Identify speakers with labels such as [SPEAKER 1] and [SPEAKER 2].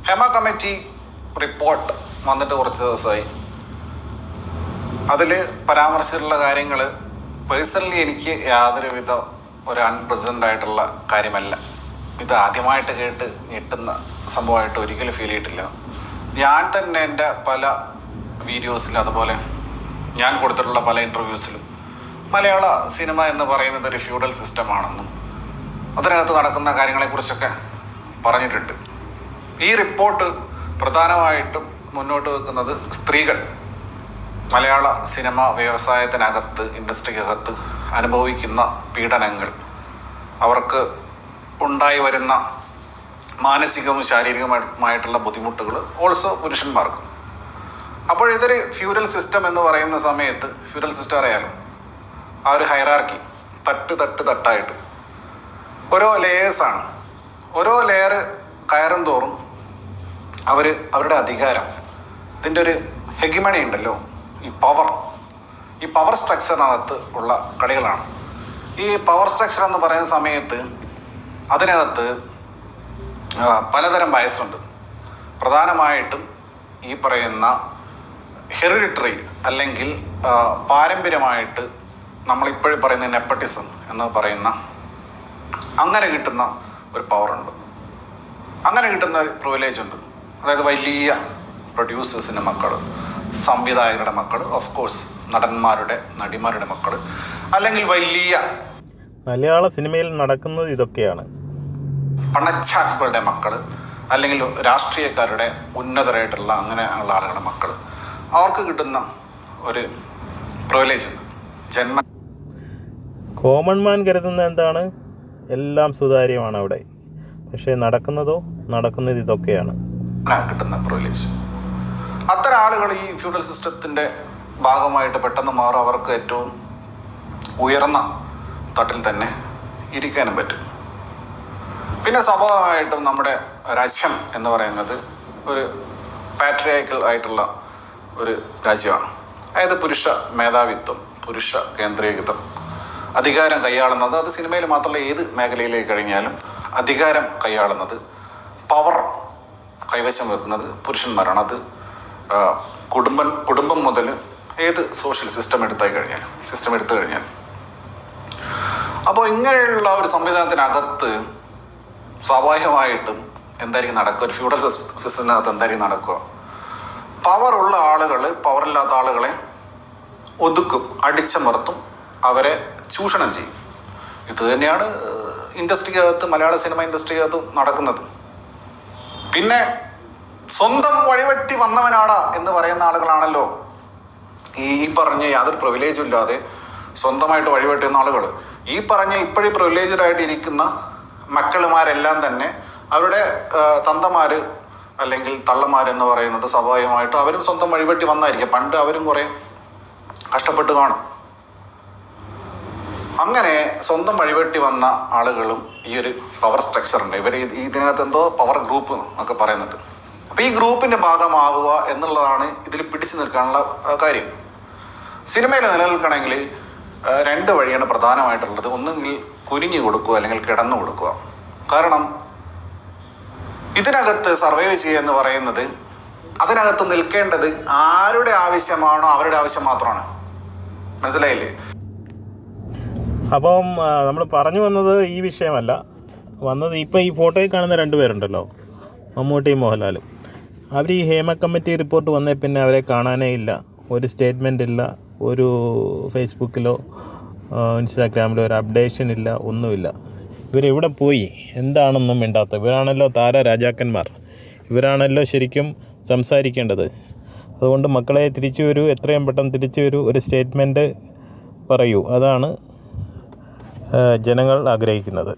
[SPEAKER 1] Hema committee report വന്നിട്ട് കുറച്ച് ദിവസമായി. അതിൽ പരാമർശിച്ചിട്ടുള്ള കാര്യങ്ങൾ പേഴ്സണലി എനിക്ക് യാതൊരുവിധ ഒരു അൺപ്രസൻറ്റ് ആയിട്ടുള്ള കാര്യമല്ല. ഇത് ആദ്യമായിട്ട് കേട്ട് ഞെട്ടുന്ന സംഭവമായിട്ട് ഒരിക്കലും ഫീൽ ചെയ്തിട്ടില്ല. ഞാൻ തന്നെ എൻ്റെ പല വീഡിയോസിലും അതുപോലെ ഞാൻ കൊടുത്തിട്ടുള്ള പല ഇൻ്റർവ്യൂസിലും മലയാള സിനിമ എന്ന് പറയുന്നത് ഒരു ഫ്യൂഡൽ സിസ്റ്റമാണെന്നും അതിനകത്ത് നടക്കുന്ന കാര്യങ്ങളെക്കുറിച്ചൊക്കെ പറഞ്ഞിട്ടുണ്ട്. ഈ റിപ്പോർട്ട് പ്രധാനമായിട്ടും മുന്നോട്ട് വെക്കുന്നത് സ്ത്രീകൾ മലയാള സിനിമ വ്യവസായത്തിനകത്ത് ഇൻഡസ്ട്രിക്കകത്ത് അനുഭവിക്കുന്ന പീഡനങ്ങൾ, അവർക്ക് ഉണ്ടായി വരുന്ന മാനസികവും ശാരീരികവുമായിട്ടുള്ള ബുദ്ധിമുട്ടുകൾ ഓൾസോ പുരുഷന്മാർക്കും. അപ്പോൾ ഇതൊരു ഫ്യൂഡൽ സിസ്റ്റം എന്ന് പറയുന്ന സമയത്ത്, ഫ്യൂഡൽ സിസ്റ്റം അറിയാലോ, ആ ഒരു ഹൈറാർക്കി തട്ടായിട്ട് ഓരോ ലേയേഴ്സാണ്. ഓരോ ലെയർ കയറും തോറും അവരുടെ അധികാരം, ഇതിൻ്റെ ഒരു ഹെഗിമണി ഉണ്ടല്ലോ, ഈ പവർ സ്ട്രക്ചറിനകത്ത് ഉള്ള കളികളാണ്. ഈ പവർ സ്ട്രക്ചർ എന്ന് പറയുന്ന സമയത്ത് അതിനകത്ത് പലതരം ബയസുണ്ട്. പ്രധാനമായിട്ടും ഈ പറയുന്ന ഹെറിഡിറ്ററി അല്ലെങ്കിൽ പാരമ്പര്യമായിട്ട് നമ്മളിപ്പോഴും പറയുന്ന നെപ്പട്ടിസം എന്ന് പറയുന്ന അങ്ങനെ കിട്ടുന്ന ഒരു പവറുണ്ട്, അങ്ങനെ കിട്ടുന്ന ഒരു പ്രിവിലേജ് ഉണ്ട്. അതായത് വലിയ പ്രൊഡ്യൂസേഴ്സിൻ്റെ മക്കൾ, സംവിധായകരുടെ മക്കൾ, ഓഫ് കോഴ്സ് നടിമാരുടെ മക്കൾ, അല്ലെങ്കിൽ വലിയ
[SPEAKER 2] മലയാള സിനിമയിൽ നടക്കുന്നത് ഇതൊക്കെയാണ്.
[SPEAKER 1] പണച്ചാക്കുകളുടെ മക്കൾ, അല്ലെങ്കിൽ രാഷ്ട്രീയക്കാരുടെ ഉന്നതരായിട്ടുള്ള അങ്ങനെയുള്ള ആളുകളുടെ മക്കൾ, അവർക്ക് കിട്ടുന്ന ഒരു പ്രിവിലേജ് ഉണ്ട്.
[SPEAKER 2] കോമൺ മാൻ കരുതുന്ന എന്താണ്, എല്ലാം സുതാര്യമാണ് അവിടെ. പക്ഷേ നടക്കുന്നത് ഇതൊക്കെയാണ്
[SPEAKER 1] കിട്ടുന്ന പ്രിവിലേജ്. അത്തരം ആളുകൾ ഈ ഫ്യൂഡൽ സിസ്റ്റത്തിൻ്റെ ഭാഗമായിട്ട് പെട്ടെന്ന് മാറും. അവർക്ക് ഏറ്റവും ഉയർന്ന തട്ടിൽ തന്നെ ഇരിക്കാനും പറ്റും. പിന്നെ സ്വാഭാവികമായിട്ടും നമ്മുടെ രാജ്യം എന്ന് പറയുന്നത് ഒരു പാട്രിയാർക്കൽ ആയിട്ടുള്ള ഒരു രാജ്യമാണ്. അതായത് പുരുഷ മേധാവിത്വം, പുരുഷ കേന്ദ്രീകൃതം, അധികാരം കൈയാളുന്നത്, അത് സിനിമയിൽ മാത്രമല്ല ഏത് മേഖലയിലേക്ക് കഴിഞ്ഞാലും അധികാരം കൈയാളുന്നത്, പവർ കൈവശം വെക്കുന്നത് പുരുഷന്മാരാണ്. അത് കുടുംബം മുതൽ ഏത് സോഷ്യൽ സിസ്റ്റം എടുത്തു കഴിഞ്ഞാൽ. അപ്പോൾ ഇങ്ങനെയുള്ള ഒരു സംവിധാനത്തിനകത്ത് സ്വാഭാവികമായിട്ടും എന്തായിരിക്കും നടക്കുക, ഒരു ഫ്യൂഡൽ സിസ്റ്റത്തിനകത്ത് എന്തായിരിക്കും നടക്കുക? പവറുള്ള ആളുകൾ പവറില്ലാത്ത ആളുകളെ ഒതുക്കും, അടിച്ചമർത്തും, അവരെ ചൂഷണം ചെയ്യും. ഇത് തന്നെയാണ് ഇൻഡസ്ട്രിക്കകത്ത്, മലയാള സിനിമ ഇൻഡസ്ട്രിക്കകത്ത് നടക്കുന്നത്. പിന്നെ സ്വന്തം വഴിവെട്ടി വന്നവനാടാ എന്ന് പറയുന്ന ആളുകളാണല്ലോ ഈ പറഞ്ഞ യാതൊരു പ്രിവിലേജും ഇല്ലാതെ സ്വന്തമായിട്ട് വഴിവെട്ടുന്ന ആളുകൾ. ഈ പറഞ്ഞ ഇപ്പോഴും പ്രിവിലേജഡ് ആയിട്ട് ഇരിക്കുന്ന മക്കളുമാരെല്ലാം തന്നെ അവരുടെ തന്തമാർ അല്ലെങ്കിൽ തള്ളമാരെന്ന് പറയുന്നത് സ്വാഭാവികമായിട്ടും അവരും സ്വന്തം വഴിവെട്ടി വന്നായിരിക്കും. പണ്ട് അവരും കുറേ കഷ്ടപ്പെട്ട് കാണും. അങ്ങനെ സ്വന്തം വഴിവെട്ടി വന്ന ആളുകളും ഈ ഒരു പവർ സ്ട്രക്ചറുണ്ട്. ഇവർ ഇതിനകത്ത് എന്തോ പവർ ഗ്രൂപ്പ് എന്നൊക്കെ പറയുന്നുണ്ട്. അപ്പോൾ ഈ ഗ്രൂപ്പിൻ്റെ ഭാഗമാവുക എന്നുള്ളതാണ് ഇതിൽ പിടിച്ചു നിൽക്കാനുള്ള കാര്യം. സിനിമയിൽ നിലനിൽക്കണമെങ്കിൽ രണ്ട് വഴിയാണ് പ്രധാനമായിട്ടുള്ളത്. ഒന്നുകിൽ കുനിഞ്ഞു കൊടുക്കുക, അല്ലെങ്കിൽ കിടന്നു കൊടുക്കുക. കാരണം ഇതിനകത്ത് സർവൈവ് ചെയ്യുക എന്ന് പറയുന്നത്, അതിനകത്ത് നിൽക്കേണ്ടത് ആരുടെ ആവശ്യമാണോ അവരുടെ ആവശ്യം മാത്രമാണ്. മനസ്സിലായില്ലേ?
[SPEAKER 2] അപ്പം നമ്മൾ പറഞ്ഞു വന്നത് ഈ വിഷയമല്ല. ഇപ്പം ഈ ഫോട്ടോയിൽ കാണുന്ന രണ്ടുപേരുണ്ടല്ലോ, മമ്മൂട്ടിയും മോഹൻലാലും. അവർ ഈ ഹേമ കമ്മിറ്റി റിപ്പോർട്ട് വന്നേ പിന്നെ അവരെ കാണാനേ ഇല്ല. ഒരു സ്റ്റേറ്റ്മെൻ്റ് ഇല്ല, ഒരു ഫേസ്ബുക്കിലോ ഇൻസ്റ്റാഗ്രാമിലോ ഒരു അപ്ഡേഷൻ ഇല്ല, ഒന്നുമില്ല. ഇവരെവിടെ പോയി, എന്താണെന്നും മിണ്ടാത്ത ഇവരാണല്ലോ താരരാജാക്കന്മാർ. ഇവരാണല്ലോ ശരിക്കും സംസാരിക്കേണ്ടത്. അതുകൊണ്ട് മക്കളെ തിരിച്ചു വരൂ, എത്രയും പെട്ടെന്ന് തിരിച്ചു വരൂ, ഒരു സ്റ്റേറ്റ്മെൻറ്റ് പറയൂ. അതാണ് ജനങ്ങൾ ആഗ്രഹിക്കുന്നത്.